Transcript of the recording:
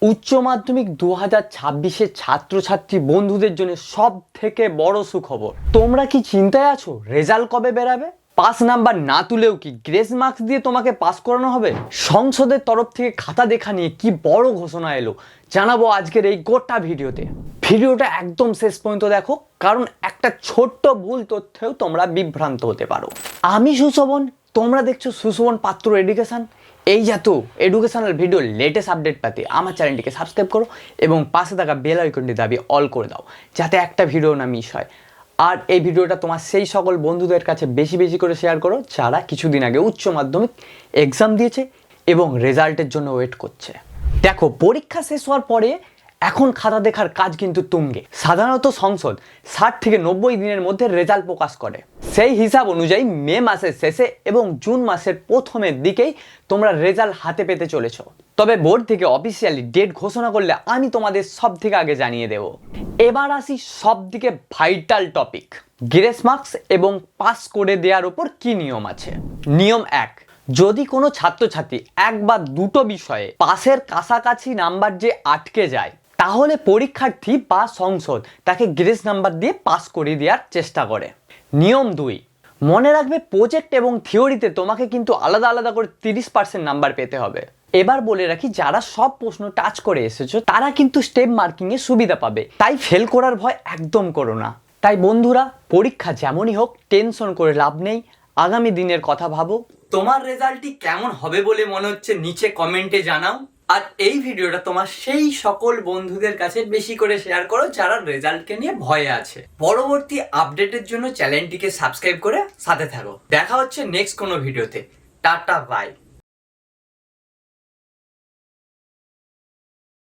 উচ্চ মাধ্যমিক 2026-এর ছাত্রছাত্রী বন্ধুদের জন্য সব থেকে বড় সুখবর। তোমরা কি চিন্তায় আছো রেজাল্ট কবে বেরাবে? পাস নাম্বার না তুলেও কি গ্রেস মার্কস দিয়ে তোমাকে পাস করানো হবে? সংসদের তরফ থেকে খাতা দেখা নিয়ে কি বড় ঘোষণা এলো জানাবো আজকের এই গোটা ভিডিওতে। ভিডিওটা একদম শেষ পর্যন্ত দেখো, কারণ একটা ছোট্ট ভুল তথ্যেও তোমরা বিভ্রান্ত হতে পারো। আমি সুশোভন, তোমরা দেখছো সুশোভন পাত্র এডুকেশন। এই জাতীয় এডুকেশনাল ভিডিও লেটেস্ট আপডেট পেতে আমার চ্যানেলটিকে সাবস্ক্রাইব করো এবং পাশে থাকা বেল আইকনটি দাবি অল করে দাও, যাতে একটা ভিডিও না মিস হয়। আর এই ভিডিওটা তোমার সেই সকল বন্ধুদের কাছে বেশি বেশি করে শেয়ার করো যারা কিছুদিন আগে উচ্চ মাধ্যমিক এক্সাম দিয়েছে এবং রেজাল্টের জন্য ওয়েট করছে। দেখো, পরীক্ষা শেষ হওয়ার পরে এখন খাতা দেখার কাজ কিন্তু তুঙ্গে। সাধারণত সংসদ 60 থেকে 90 দিনের মধ্যে রেজাল্ট প্রকাশ করে। সেই হিসাব অনুযায়ী মে মাসের শেষে এবং জুন মাসের প্রথমের দিকেই তোমরা রেজাল্ট হাতে পেতে চলেছ। তবে বোর্ড থেকে অফিসিয়ালি ডেট ঘোষণা করলে আমি তোমাদের সব থেকে আগে জানিয়ে দেব। এবার আসি সব থেকে ভাইটাল টপিক, গ্রেস মার্কস এবং পাস করে দেওয়ার উপর কি নিয়ম আছে। নিয়ম 1, যদি কোনো ছাত্রছাত্রী এক বা দুটো বিষয়ে পাসের কাছাকাছি নাম্বার যে আটকে যায়, তাহলে পরীক্ষার্থী বা সংসদ তাকে গ্রেস নাম্বার দিয়ে পাস করিয়ে দেওয়ার চেষ্টা করে। নিয়ম 2, মনে রাখবে প্রজেক্ট এবং থিওরিতে তোমাকে কিন্তু আলাদা আলাদা করে 30% নাম্বার পেতে হবে। এবার বলে রাখি, যারা সব প্রশ্ন টাচ করে এসেছো তারা কিন্তু স্টেপ মার্কিংয়ে সুবিধা পাবে, তাই ফেল করার ভয় একদম করো না। তাই বন্ধুরা, পরীক্ষা যেমনই হোক টেনশন করে লাভ নেই, আগামী দিনের কথা ভাবো। তোমার রেজাল্টটি কেমন হবে বলে মনে হচ্ছে নিচে কমেন্টে জানাও। আর এই ভিডিওটা তোমার সেই সকল বন্ধুদের কাছে বেশি করে শেয়ার করো যারা রেজাল্টকে নিয়ে ভয়ে আছে। পরবর্তী আপডেটের জন্য চ্যানেলটিকে সাবস্ক্রাইব করে সাথে থাকো। দেখা হচ্ছে নেক্সট কোনো ভিডিওতে। Tata bye.